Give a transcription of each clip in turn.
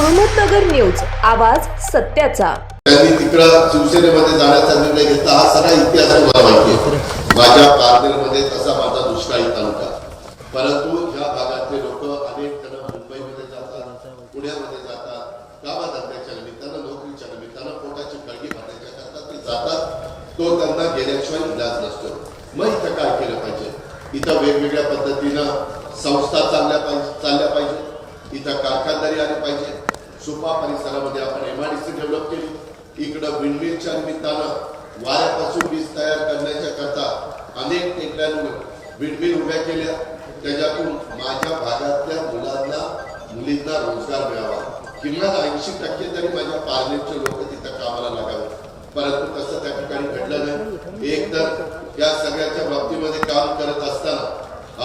Ahmednagar news, आवाज सत्याचा। त्यांनी तिकडं शिवसेनेमध्ये जाण्याचा निर्णय घेतला, हा सगळा इतिहास मला माहिती आहे। माझ्या पारनेरमध्ये तसा माझा दुष्काळी तालुका, परंतु या भागातले लोक अनेक जण मुंबईमध्ये जातात, पुण्यामध्ये जातात, कामाधंद्याच्या निमित्तानं, नोकरीच्या निमित्तानं, पोटाची कळगी भरण्याच्या करता ते जातात। तो त्यांना गेल्याशिवाय इलाज नसतो। मग इथं काय केलं पाहिजे? इथं वेगवेगळ्या पद्धतीनं संस्था चालल्या पाहिजे, इथं कारखानदारी आली पाहिजे। सुपा परिसरामध्ये आपण एमआयडीसी डेव्हलप केली। इकडं विंडमिलच्या निमित्तानं वाऱ्यापासून वीज तयार करण्याच्या करता अनेक टेकड्यांवर विंडमिल उभ्या केल्या। त्याच्यातून माझ्या भागातल्या मुलांना मुलींना रोजगार मिळावा, किमान 80% तरी माझ्या पारनेरचे लोक तिथं कामाला लागावे, परंतु तसं त्या ठिकाणी घडलं नाही। एक तर या सगळ्याच्या बाबतीमध्ये काम करत असताना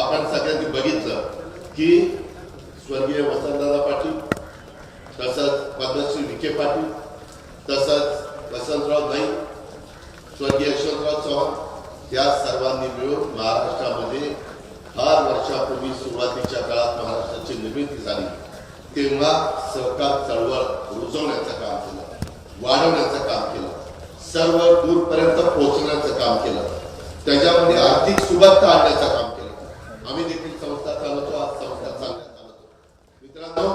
आपण सगळ्यांनी बघितलं की स्वर्गीय वसंतदादा पाटील, तसंच पद्मश्री विखे पाटील, तसंच वसंतराव नाईक, स्वर्गीय यशवंतराव चव्हाण या सर्वांनी मिळून महाराष्ट्रामध्ये फार वर्षापूर्वी सुरुवातीच्या काळात महाराष्ट्राची निर्मिती झाली तेव्हा सहकार चळवळ रुजवण्याचं काम केलं, वाढवण्याचं काम केलं, सर्व दूरपर्यंत पोहोचण्याचं काम केलं, त्याच्यामध्ये आर्थिक सुबत्ता आणण्याचं काम केलं। आम्ही देखील संस्था चालवतो, आज संस्था चांगल्या चालवतो। मित्रांनो,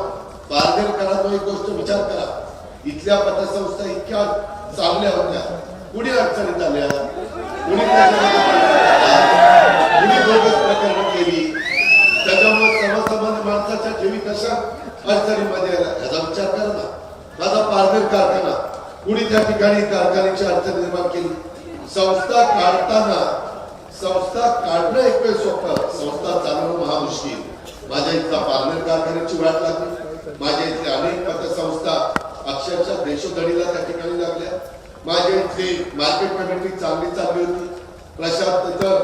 पारनेरकरांनो एक गोष्ट विचार करा, इथल्या पतसंस्था इतक्या चांगल्या होत्या, कुणी अडचणीत आल्या, कुणी बोगस प्रकरण केली, त्याच्यामुळे सर्वसामान्य माणसाच्या ठेवी कशा अडचणीमध्ये आल्या याचा विचार करा ना। माझा पारनेर कारखाना, कुणी त्या ठिकाणी कारखान्याची अडचण निर्माण केली। संस्था काढणं एक वेळ सोपं, संस्था चालवणं महामुश्किल। माझ्या इथला पारनेर कारखान्याची वाट लागली, माझ्या इथले अनेक पतसंस्था अक्षरशः देशोधडीला त्या ठिकाणी लागल्या। माझ्या इथली मार्केट कमिटी चांगली चालली होती, प्रशांत तर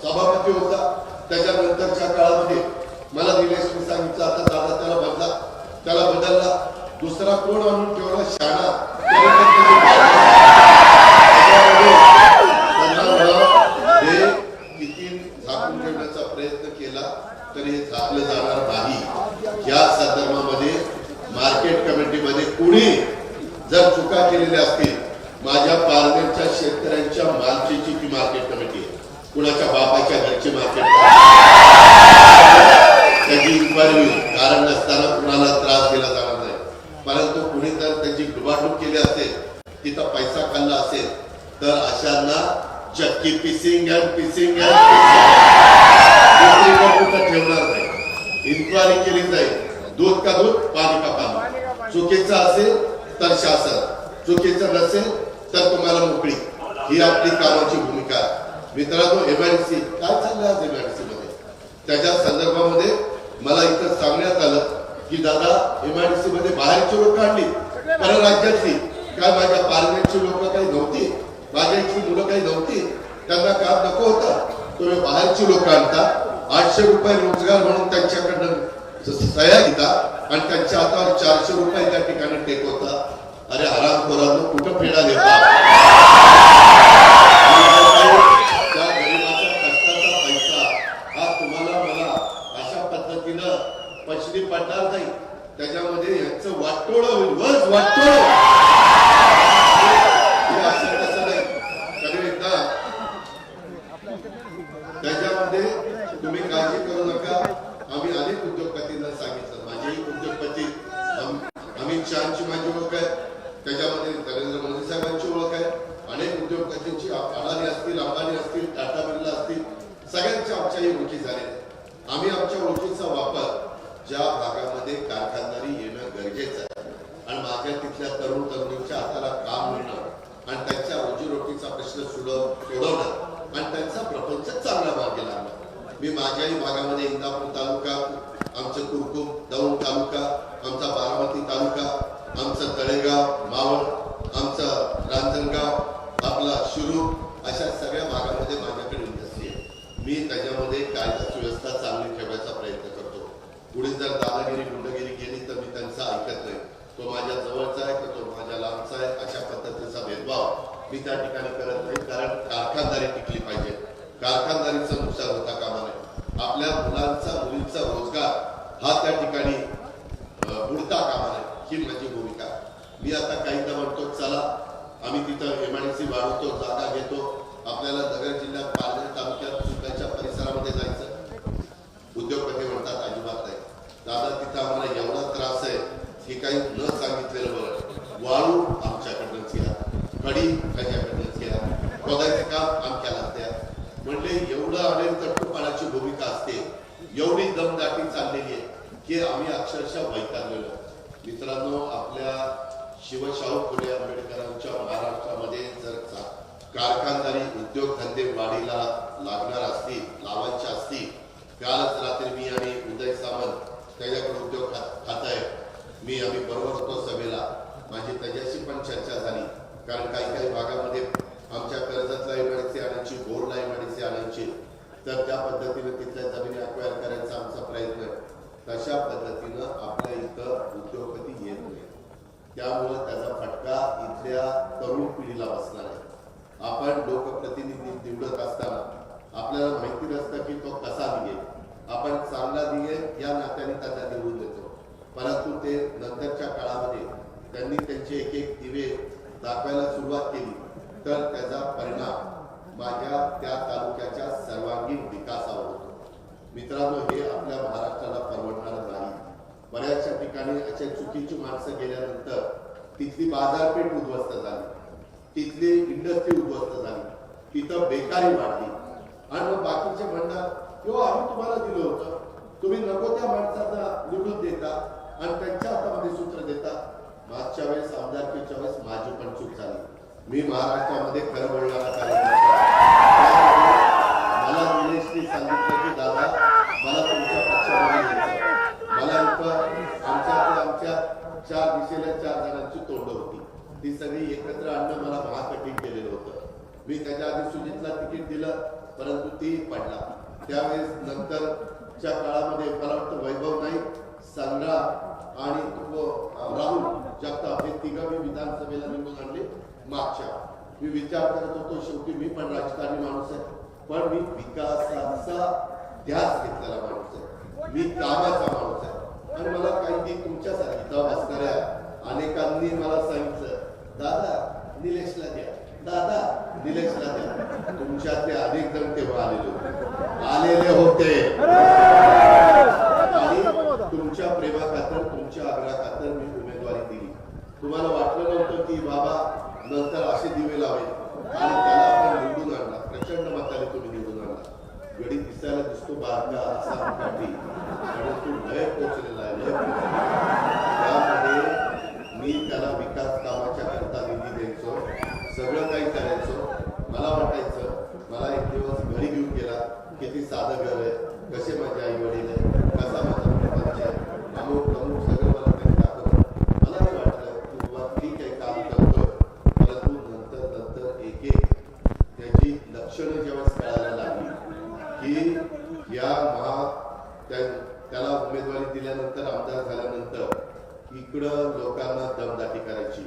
सभापती होता। त्याच्यानंतरच्या काळामध्ये मला निलेशने सांगितलं आता दादा त्याला बदलला, दुसरा कोण आणून ठेवला, शाणा। हे किती झाकून ठेवण्याचा प्रयत्न केला तरी हे झाकलं जाणार नाही। या संदर्भामध्ये मार्केट कमिटीमध्ये कुणी जर चुका केलेल्या असतील, माझ्या पारनेरच्या शेतकऱ्यांच्या मालकीची ती मार्केट कमिटी आहे, कुणाच्या बापाच्या घरची मार्केट, त्याची इन्क्वायरी कारण नसताना कुणाला त्रास दिला जाणार नाही। परंतु कुणी जर त्याची डुबाडूब केली असेल, तिथं पैसा खाल्ला असेल, तर अशांना चक्की पिसिंग ठेवणार नाही। इन्क्वायरी केली जाईल, दूध का दूध, पाणी का पाणी। चुकीचं असेल तर शासन, चुकीचं नसेल तर तुम्हाला मोकळी, ही आपली कामाची भूमिका आहे। मित्रांनो, एमआयडीसी काय चाललंय आज एमआयडीसी मध्ये, त्याच्या संदर्भामध्ये मला इथं सांगण्यात आलं की दादा एमआयडीसी मध्ये बाहेरची लोक आणली, कारण राज्यातली काय माझ्या पारनेरची लोक काही नव्हती, माझ्या इथली मुलं काही नव्हती, त्यांना काम नको होतं, तुम्ही बाहेरची लोक आणता, 800 रुपये रोजगार म्हणून त्यांच्याकडनं सह्या घेता आणि त्यांच्या हातावर 400 रुपये त्या ठिकाणी टेकवता। अरे हरामखोरांनो, कुठं फेडा देता? त्या गरीबाच्या कष्टाचा पैसा हा तुम्हाला मला अशा पद्धतीनं पचनी पडणार नाही, त्याच्यामध्ये यांचं वाटोळं होईल, बस वाटोळं। त्याच्यामध्ये तुम्ही काळजी करू नका। आम्ही अनेक उद्योगपतींना सांगितलं, माझेही उद्योगपती अमित शहाची माझी ओळख आहे, त्याच्यामध्ये नरेंद्र मोदी साहेबांची ओळख आहे, अनेक उद्योगपतींची अडाणी असतील, अंबानी असतील, टाटा बिर्ला असतील, सगळ्यांच्या आमच्याही ओळखी झाल्या। आम्ही आमच्या ओळखीचा वापर ज्या भागामध्ये कारखानदारी येणं गरजेचं आहे आणि माझ्या तिथल्या तरुण तरुणींच्या हाताला काम मिळणं आणि त्यांच्या रोजीरोटीचा प्रश्न सोडवणं आणि त्यांचा प्रपंच चांगला मार्गी लागला। मी माझ्याही भागामध्ये इंदापूर तालुका, आमचं कुरकुम दौंड तालुका, आमचा बारामती तालुका, आमचं तळेगाव मावळ, आमचं रांजणगाव, आपला शिरूर, अशा सगळ्या भागामध्ये माझ्याकडे इंडस्ट्री आहे। मी त्याच्यामध्ये कायदा सुव्यवस्था चांगली ठेवायचा प्रयत्न करतो। पुढे जर दादागिरी गुंडगिरी गेली तर मी त्यांचा ऐकत नाही, तो माझ्या जवळचा आहे तर तो माझ्या लांबचा आहे, अशा पद्धतीचा भेदभाव मी त्या ठिकाणी करत नाही, कारण कारखानदारी टिकली पाहिजे, कारखानदारीचं नुकसान होता कामा नये। आपल्या मुलांचा मुलींचा रोजगार हा त्या ठिकाणी बुडता ही माझी भूमिका. मी आता काहीदा म्हणतो चला आम्ही तिथं MIDC वाढवतो, जागा घेतो. आपल्याला नगर जिल्ह्यात पालघर तालुक्यात सुकाच्या परिसरामध्ये जायचं. उद्योगपती म्हणतात अजिबात नाही दादा, तिथं आम्हाला एवढा त्रास आहे की काही न सांगितलेलं बरं. वाळू आमच्याकडनंच घ्या, खडी त्याच्याकडनंच घ्या, खोदायचं काम आमच्याला द्या. म्हणले एवढं आम्ही तट्टूपणाची भूमिका असते, एवढी दमदाटी चाललेली आहे की आम्ही अक्षरशः वैतागलेलो. मित्रांनो, आपल्या शिवशाहू फुले आंबेडकरांच्या महाराष्ट्रामध्ये जर कारखानदारी उद्योगधंदे वाढीला लागणार असतील, लावायचे असतील, कालच रात्री मी आणि उदय सामंत त्याच्याकडे उद्योग खात आहे, आम्ही बरोबर होतो सभेला. माझी त्याच्याशी पण चर्चा झाली. कारण काही भागामध्ये आमच्या कर्जतला MIDC आणायची, बोरला MIDC आणायची, तर त्या पद्धतीने तिथल्या जमिनी अक्वायर करायचा आमचा प्रयत्न आहे. तशा पद्धतीनं आपल्या इथं उद्योगपती येत नाही. त्यामुळं त्याचा फटका इथल्या तरुण पिढीला बसणार आहे. आपण लोकप्रतिनिधी निवडत असताना आपल्याला माहिती नसतं की तो कसा निघेल. आपण चांगला निघेल या नात्याने त्याला निवडून देतो, परंतु ते नंतरच्या काळामध्ये त्यांनी त्यांचे एक एक दिवे दाखवायला सुरुवात केली तर त्याचा परिणाम माझ्या त्या तालुक्याच्या सर्वांगीण विकासावर होतो. मित्रांनो, हे आपल्या महाराष्ट्राला परवडणार नाही. बऱ्याचशा ठिकाणी अशा चुकीची माणसं गेल्यानंतर तिथली बाजारपेठ उद्ध्वस्त झाली, तिथली इंडस्ट्री उद्ध्वस्त झाली, तिथं बेकारी वाढली. आणि मग बाकीचे म्हणतात किंवा आम्ही तुम्हाला दिलं होतं, तुम्ही नको त्या माणसाचा निवडून देता आणि त्यांच्या हातामध्ये सूत्र देता. मागच्या वेळेस आमदारकीच्या वेळेस माझी पण चूक झाली. मी महाराष्ट्रामध्ये खरं बोलणारा कार्यकर्ता. मला निलेशने सांगितलं की दादा, मला तुमच्या पक्षामध्ये यायचं. मला आमच्या 4 दिशेला 4 जणांची तोंड होती, ती सगळी एकत्र आणणं मला महाकठीण केलेलं होतं. मी त्याच्या आधी सुजितला तिकीट दिलं, परंतु ती पडला. त्यावेळेस नंतरच्या काळामध्ये मला वाटतं वैभव नाईक, संग्राम आणि राहुल जगताप हे तिघं मी विधानसभेला निवडून आणले. मागच्या मी विचार करत होतो, शेवटी मी पण राजकारणी माणूस आहे, पण मी विकासाचा ध्यास घेतलेला माणूस आहे, मी कामाचा माणूस आहे. आणि मला काही तुमच्यासाठी इथं बसणाऱ्या अनेकांनी मला सांगितलं, दादा निलेशला द्या, दादा निलेशला द्या. तुमच्यातले अनेक जण तेव्हा आलेले होते आणि तुमच्या प्रेमा खातर, तुमच्या आग्रहा खातर मी उमेदवारी दिली. तुम्हाला वाटलं नव्हतं की बाबा नंतर असे दिवे लावेल आणि त्याला आपण निवडून आणला. प्रचंड मताने तुम्ही निवडून आणला. गडी दिसायला दिसतो बारका असा काठी, परंतु लय पोचलेला आहे. त्यामध्ये मी त्याला विकास कामाच्या करता निधी द्यायचो, सगळं काही करायचो. मला वाटायचं, मला एक दिवस घरी घेऊन गेला, किती साधं घर आहे, कसे माझे आई वडील आहे, कसा माझा प्रपंच आहे, अमुक सगळं मला त्यांनी दाखवलं. मला नाही वाटलं की बाबा ठीक आहे काम करतोय, परंतु नंतर एक त्याची लक्षणं जेव्हा कळायला लागली की या त्याला उमेदवारी दिल्यानंतर, आमदार झाल्यानंतर इकडं लोकांना दमदाटी करायची,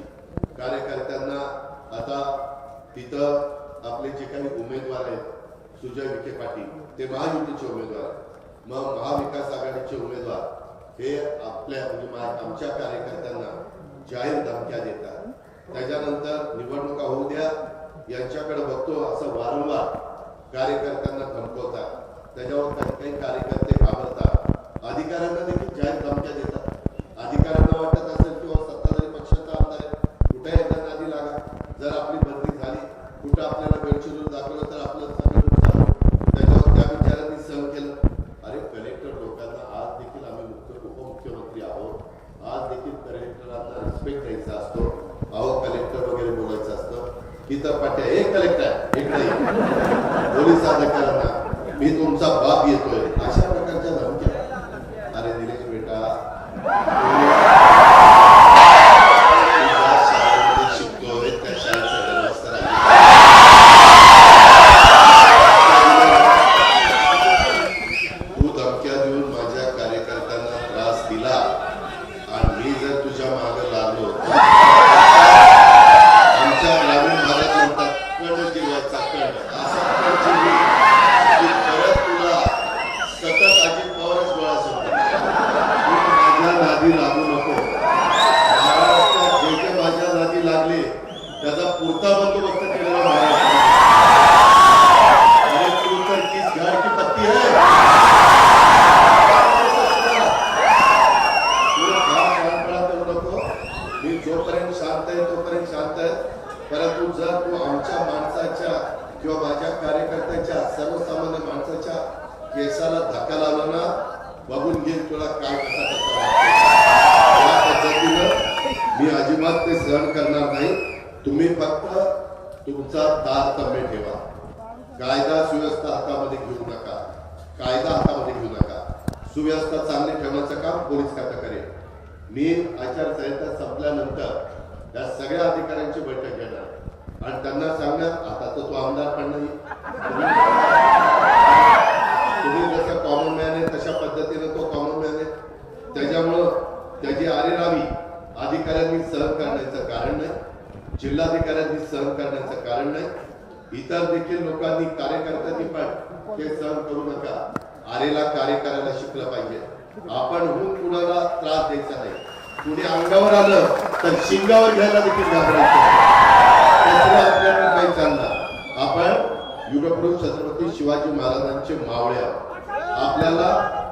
कार्यकर्त्यांना. आता तिथं आपले जे काही उमेदवार आहेत, सुजय विखे पाटील, ते महायुतीचे उमेदवार, मग महाविकास आघाडीचे उमेदवार, हे आपल्या म्हणजे आमच्या कार्यकर्त्यांना जाहीर धमक्या देतात. त्याच्यानंतर निवडणुका होऊ द्या, यांच्याकडे बघतो असं वारंवार कार्यकर्त्यांना धमकवतात. त्याच्यावर काही कार्यकर्ते घाबरतात, अधिकाऱ्यांना देखील जाहीर धमक्या देतात. अधिकाऱ्यांना वाटत असेल किंवा सत्ताधारी पक्षाचा आमदार आहे, कुठे एकदा नादी लागा, जर आपली बदली झाली, कुठं आपल्याला गडचिरोली दाखवलं तर आपलं सगळं नुकसान. त्याच्यावर त्या विचारांनी सहन केलं. अरे कलेक्टर लोकांना आज देखील आम्ही उपमुख्यमंत्री आहोत, आज देखील कलेक्टरांना रिस्पेक्ट द्यायचा असतो. अहो कलेक्टर वगैरे बोलायचं असतं. इथं पाट्या एक कलेक्टर एक नाही, पोलीस अधिकाऱ्यांना मी तुमचा बाप येतोय, अशा प्रकारच्या धमक्या. अरे केसाला धक्का लावला ना बघून घेईल तुला काय कसा या पद्धतीनं मी अजिबात ते सहन करणार नाही. तुम्ही फक्त तुमचा तारतम्य ठेवा. कायदा सुव्यवस्था हातामध्ये घेऊ नका. कायदा हातामध्ये घेऊ नका. सुव्यवस्था चांगली ठेवण्याचं काम पोलीस खातं करेल. मी आचारसंहिता संपल्यानंतर त्या सगळ्या अधिकाऱ्यांची बैठक घेणार आणि त्यांना सांगणार आता तर तो आमदार पण नाही. तुम्ही जसं कॉमन मॅन आहे तशा पद्धतीने तो कॉमन मॅन आहे. त्याच्यामुळं त्याची आरेरावी अधिकाऱ्यांनी सहन करण्याचं कारण नाही. जिल्हाधिकाऱ्यांनी सहन करण्याचं कारण नाही. इतर देखील लोकांनी कार्यकर्त्यांनी पण ते सहन करू नका. आरेला कार्य करायला शिकलं पाहिजे. आपण होऊन कुणाला त्रास द्यायचा नाही. कुणी अंगावर आलं तर शिंगावर घ्यायला देखील घाबरायचं आपल्याला काही चालणार. आपण युगपुरुष छत्रपती शिवाजी महाराजांचे मावळे आहोत. आपल्याला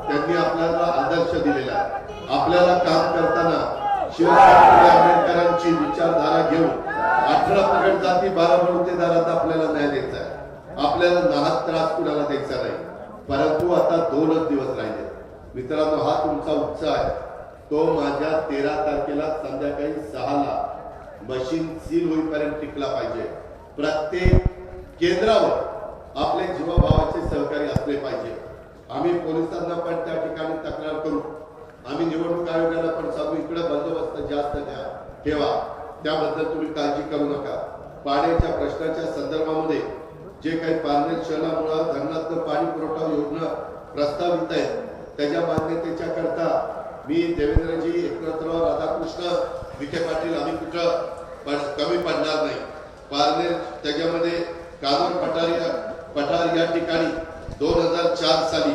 त्यांनी आपल्याला आदर्श दिलेला आहे. आपल्याला काम करताना शिवशास्त्री आंबेडकरांची विचारधारा घेऊन 18 पगड जाती 12 बलुतेदारात आपल्याला न्याय द्यायचा आहे. आपल्याला नाहक त्रास कुणाला द्यायचा नाही. परंतु आता 2च दिवस राहिले. मित्रांनो, हा तुमचा उत्साह आहे. तो माझ्या 13 तारखेला संध्याकाळी 6ला मशीन सील होईपर्यंत टिकला पाहिजे. प्रत्येक केंद्रावर आपले जीवाभावाचे सहकारी असले पाहिजे. आम्ही पोलिसांना पण त्या ठिकाणी तक्रार करू. आम्ही निवडणूक आयोगाला पण सांगू इकडे बंदोबस्त जास्त ठेवा. त्याबद्दल तुम्ही काळजी करू नका. पाण्याच्या प्रश्नाच्या संदर्भामध्ये जे काही पारनेर शहरामुळे धरणातून पाणी पुरवठा योजना प्रस्तावित आहे त्याच्या मान्यतेच्या करता मी देवेंद्रजी एकनाथराव राधाकृष्ण विखे पाटील आम्ही कुठं कमी पडणार नाही. पारनेर त्याच्यामध्ये कानूर पठार या ठिकाणी 2004 साली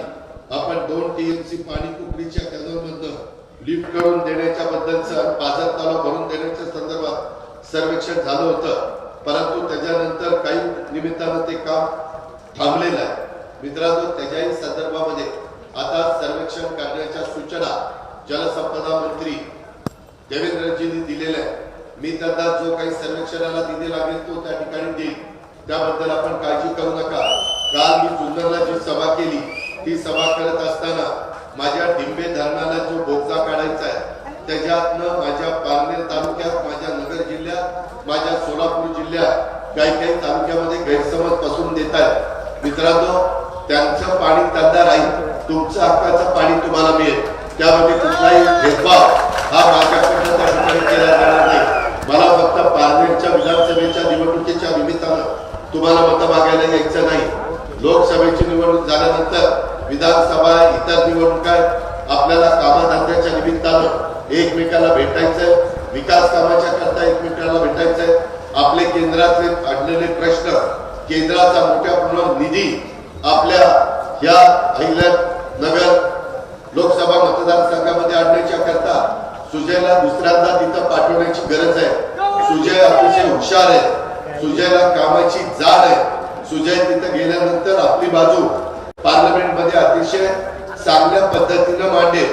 आपण 2 TMC पाणी कुकडीच्या कॅनलमधनं लिफ्ट करून देण्याच्या बद्दलचं पाझर तलाव भरून देण्याच्या संदर्भात सर्वेक्षण झालं होतं. परंतु त्याच्यानंतर काही निमित्तानं ते काम थांबलेलं आहे. मित्रांनो, त्याच्याही संदर्भामध्ये आता सर्वेक्षण करण्याच्या सूचना जलसंपदा मंत्री देवेंद्रजींनी दिलेल्या आहे. मी त्यांना जो काही सर्वेक्षणाला निधी लागेल तो त्या ठिकाणी देईल. त्याबद्दल आपण काळजी करू नका. काल मी जुन्नरला जी सभा केली ती सभा करत असताना माझ्या डिंबे धरणाला जो बोगदा काढायचा आहे त्याच्यातनं माझ्या पारनेर तालुक्यात, माझ्या नगर जिल्ह्यात, माझ्या सोलापूर जिल्ह्यात काही तालुक्यामध्ये गैरसमज पसरून देत आहेत. मित्रांनो, त्यांचं पाणी त्यांना राहील. तुमचं हक्काचं पाणी तुम्हाला मिळेल. त्यामध्ये कुठलाही भेदभाव हा माझ्याकडनं त्या ठिकाणी केला जाणार नाही. मला फक्त पारनेरच्या विधानसभेच्या निवडणुकीच्या निमित्तानं तुम्हाला मतं मागायला यायचं नाही. लोकसभेची निवडणूक झाल्यानंतर विधानसभा इतर निवडणुका आपल्याला कामधंद्याच्या निमित्तानं एकमेकाला भेटायचंय. विकास कामाच्या करता एकमेकाला भेटायचंय. आपले केंद्रातले अडलेले प्रश्न, केंद्राचा मोठ्या प्रमाणात निधी आपल्या या अहिल्यानगर लोकसभा मतदारसंघामध्ये आणण्याच्या करता सुजयला दुसऱ्यांदा तिथं पाठवण्याची गरज आहे. सुजय अतिशय हुशार आहे. सुजयला कामाची जाण आहे. सुजय तिथं गेल्यानंतर आपली बाजू पार्लमेंट मध्ये अतिशय चांगल्या पद्धतीनं मांडेल.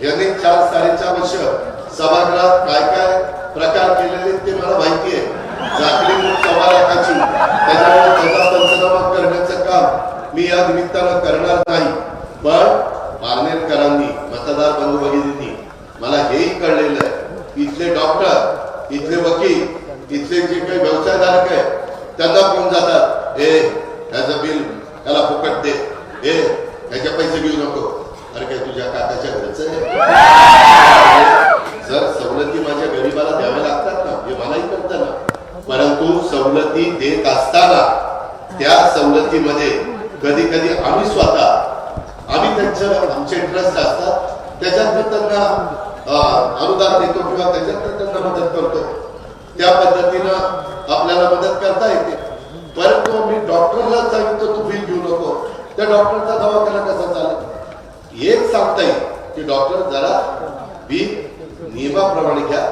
याने 4-4.5 वर्ष सभागृहात काय काय प्रकार केलेले ते मला माहिती आहे. झाकली सव्वा लाखाची. त्याच्यामुळे त्याचा पंचनामा करण्याचं काम मी या निमित्तानं करणार नाही. पण पारनेरकरांनी, मतदार बंधू भगिनींनी मला हेही कळलेलं आहे. इथले डॉक्टर, इथले वकील, इथले जे काही व्यवसायधारक आहे त्यांना फोन जातात, ह्याचं बिल त्याला फुकट दे, ह्याचे पैसे घेऊ नको. अरे काय तुझ्या काकाच्या घरचं आहे? जर सवलती माझ्या गरीबाला द्याव्या लागतात ना, हे मलाही कळतं ना. परंतु सवलती देत असताना त्या सवलतीमध्ये कधी कधी आम्ही स्वतः त्यांचं आमचे ट्रस्ट असतात त्याच्यात त्यांना अनुदान देतो किंवा त्याच्यात त्यांना मदत करतो. त्या पद्धतीनं आपल्याला मदत करता येते. परंतु मी डॉक्टरला सांगितलं तू बिल घेऊ नको, त्या डॉक्टरचा दवाखाना कसा चालेल? एक सांगता येईल की डॉक्टर जरा बिल नियमाप्रमाणे घ्या.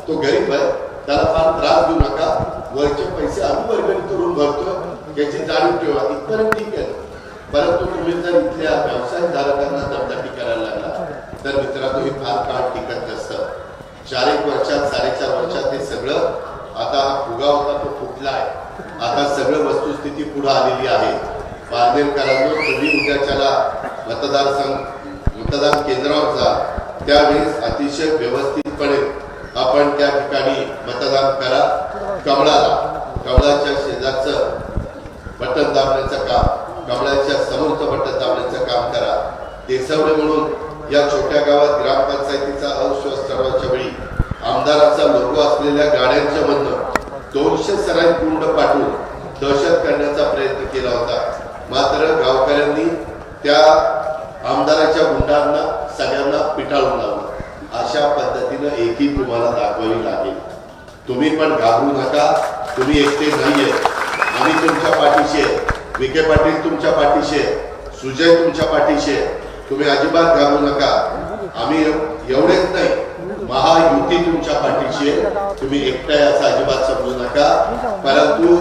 तो गरीब आहे, त्याला फार त्रास देऊ नका. वरचे पैसे आम्ही वर्गणी करून भरतो याची जाणीव ठेवा. इथपर्यंत ठीक आहे. परंतु तुम्ही जर इथल्या व्यवसायधारकांना दमदाटी करायला लागला तर मित्रांनो हे फार काळ टिकत नसतं. 4-1 वर्षात 4.5 वर्षात हे सगळं आता फुगा होता तो फुटला आहे. आता सगळं वस्तुस्थिती पुढे आलेली आहे. पारनेरकरांनो, तुम्ही उद्याच्याला मतदान केंद्रावर जा, त्यावेळेस अतिशय व्यवस्थितपणे आपण त्या ठिकाणी मतदान करा. कमळाच्या शेजारचं बटन दाबण्याचं काम, कमळाच्या समोरचं बटन दाबण्याचं काम करा. देसवडे म्हणून या छोट्या गावात ग्रामपंचायतीचा अविश्वास ठरवायच्या वेळी आमदाराचा लोगो असलेल्या गाड्यांच्या मधनं 200 सराईत गुंड पाठवून दहशत करण्याचा प्रयत्न केला होता. मात्र गावकऱ्यांनी त्या आमदाराच्या गुंडांना सगळ्यांना पिटाळून लावलं. अशा पद्धतीनं एकी तुम्हाला दाखवावी लागेल. तुम्ही पण घाबरू नका, तुम्ही एकटे नाहीये. आम्ही तुमच्या पाठीशी आहे, विखे पाटील तुमच्या पाठीशी आहे, सुजय तुमच्या पाठीशी आहे. तुम्ही अजिबात घाबरू नका. आम्ही एवढेच नाही, महायुती तुमच्या पाठीशी आहे. तुम्ही एकटा असं अजिबात समजू नका. परंतु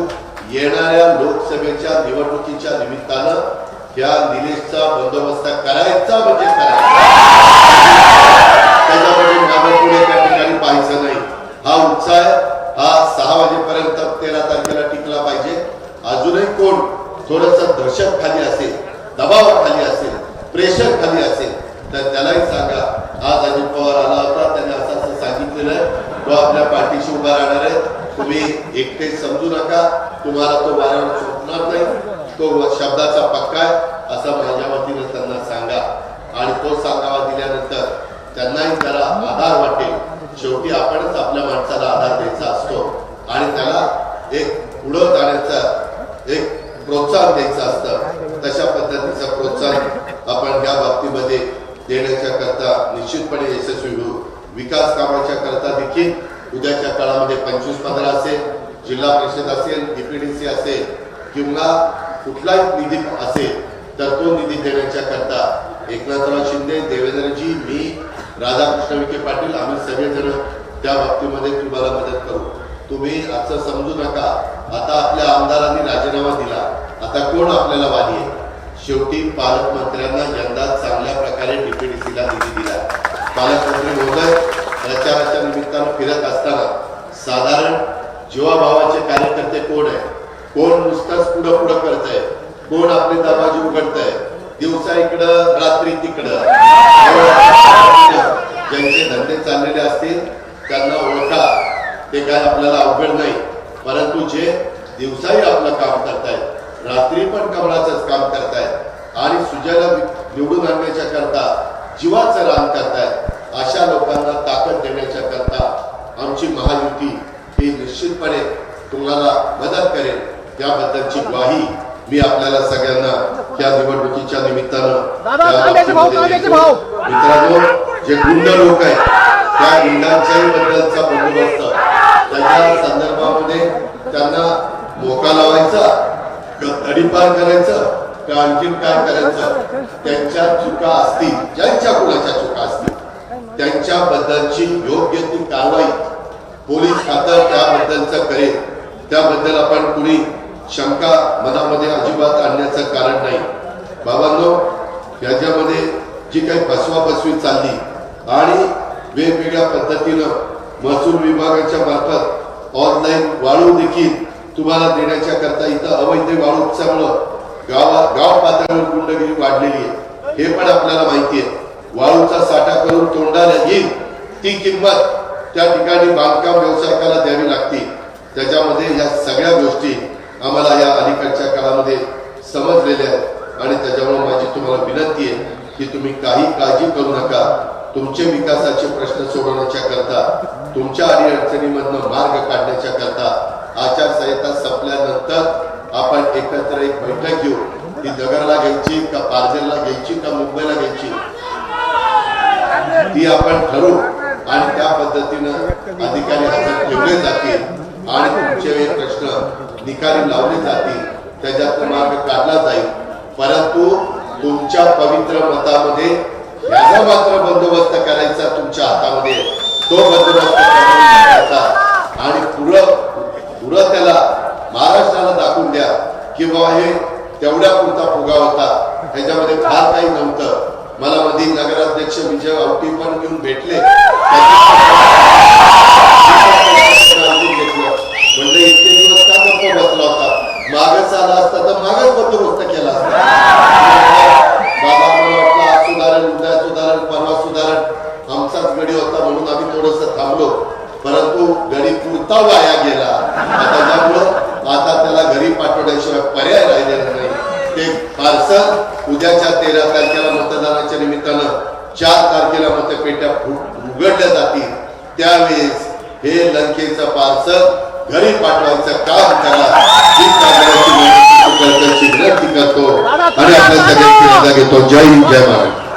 येणाऱ्या लोकसभेच्या निवडणुकीच्या निमित्तानं या निलेशचा बंदोबस्त करायचा म्हणजे करायचा. त्याच्यामध्ये मागे पुढे त्या ठिकाणी पाहायचं नाही. हा उत्साह हा 6 वाजेपर्यंत 13 तारखेला टिकला पाहिजे. अजूनही कोण थोडस दहशत खाली असेल, दबावाखाली असेल, प्रेशर खाली असेल तर त्यालाही सांगा. आज अजित पवार आला होता, त्याने असं सांगितलेलं आहे, तो आपल्या पाठीशी उभा राहणार आहे. तुम्ही एकटे समजू नका, तुम्हाला तो वाऱ्यावर सुटणार नाही. तो शब्दाचा पक्का आहे असं माझ्या वतीनं त्यांना सांगा. आणि तो सांगावा दिल्यानंतर त्यांनाही जरा आधार वाटेल. शेवटी आपणच आपल्या माणसाला आधार द्यायचा असतो आणि त्याला एक पुढं जाण्याचा एक प्रोत्साहन द्यायचं असतं. तशा पद्धतीचं प्रोत्साहन आपण या बाबतीमध्ये देण्याच्या करता निश्चितपणे यशस्वी होऊ. विकास कामाच्या करता देखील उद्याच्या काळामध्ये 25-15 असेल, जिल्हा परिषद असेल, डीपीडीसी असेल किंवा कुठलाही निधी असेल तर तो निधी देण्याच्या करता एकनाथराव शिंदे, देवेंद्रजी, मी, राधाकृष्ण विखे पाटील आम्ही सगळेजण त्या बाबतीमध्ये तुम्हाला मदत करू. तुम्ही असं समजू नका आता आपल्या आमदारांनी राजीनामा दिला, आता कोण आपल्याला वाली आहे. शेवटी पालकमंत्र्यांना यंदा चांगल्या प्रकारे डीपीडीसीला निधी दिला. पालकमंत्री महोदय प्रचाराच्या निमित्तानं फिरत असताना साधारण जीवाभावाचे कार्यकर्ते कोण आहे, कोण नुसतंच पुढं करत आहे, कोण आपले दरवाजे उघडत आहे, दिवसा इकडं रात्री तिकडं. ज्यांचे धंदे चाललेले असतील त्यांना ओळखा, ते काय आपल्याला अवघड नाही. परंतु जे दिवसाही आपलं काम करतायत, रात्री पण कमळाचंच काम करतायत आणि सुजयला निवडून आणण्याच्या करता जीवाचं रान करतायत, अशा लोकांना ताकद देण्याच्या करता आमची महायुती ही निश्चितपणे तुम्हाला मदत करेल. त्याबद्दलची ग्वाही मी आपल्याला सगळ्यांना या निवडणुकीच्या निमित्तानं मित्रांनो, जे गुंड लोक आहेत त्या गुंडांच्याही बद्दलचा बंदोबस्त, त्याच्या संदर्भामध्ये त्यांना मोका लावायचा, तडीपार करायचं का आणखीन काय करायचं, त्यांच्या चुका असतील, ज्यांच्या कुणाच्या चुका असतील त्यांच्याबद्दलची योग्य ती कारवाई पोलीस खातं त्याबद्दलचं करेल. त्याबद्दल आपण कुणी शंका मनामध्ये अजिबात आणण्याचं कारण नाही. बाबांनो, याच्यामध्ये जी काही फसवाफसवी चालली आणि वेगवेगळ्या पद्धतीनं महसूल विभागाच्या मार्फत ऑनलाईन वाळू देखील तुम्हाला देण्याच्या करता इथं अवैध वाळू उपसामुळं गाव पातळीवर गुंडगिरी वाढलेली आहे, हे पण आपल्याला माहिती आहे. वाळूचा साठा करून तोंडाला येईल ती किंमत त्या ठिकाणी बांधकाम व्यावसायिकाला द्यावी लागते. त्याच्यामध्ये या सगळ्या गोष्टी आम्हाला या अलीकडच्या काळामध्ये समजलेल्या आहेत आणि त्याच्यामुळे माझी तुम्हाला विनंती आहे की तुम्ही काही काळजी करू नका. तुमचे विकासाचे प्रश्न सोडवण्याच्या करता, तुमच्या अडीअडचणीमधनं मार्ग काढण्याच्या करता आचारसंहिता संपल्यानंतर आपण एकत्र एक बैठक घेऊ. ती नगरला घ्यायची का पारजेलला घ्यायची का मुंबईला घ्यायची ती आपण ठरवू आणि त्या पद्धतीनं अधिकारी हजर ठेवले जातील आणि तुमचे प्रश्न निकाली लावले जातील, त्याच्यातून मार्ग काढला जाईल. परंतु तुमच्या पवित्र मतामध्ये याचा मात्र बंदोबस्त करायचा तुमच्या हातामध्ये, तो बंदोबस्त करायचा आणि पुढं त्याला महाराष्ट्राला दाखवून द्या की बाबा हे तेवढ्या पुरता फुगा होता, ह्याच्यामध्ये फार काही नव्हतं. मला मध्ये नगराध्यक्ष विजय आवटी पण घेऊन भेटले, म्हणले इतके दिवस का गप्प बसला होता, मागच आला असता तर मागच बंदोबस्त केला असता. ऑक्टोबरच्या 13 तारखेला मतदानाच्या निमित्तानं 4 तारखेला मतपेट्या उघडल्या जातील त्यावेळेस हे लंकेचं पार्सल घरी पाठवायचं काम करा ही विनंती करतो आणि आपल्या सगळ्यांची रजा घेतो. जय हिंद जय महाराष्ट्र.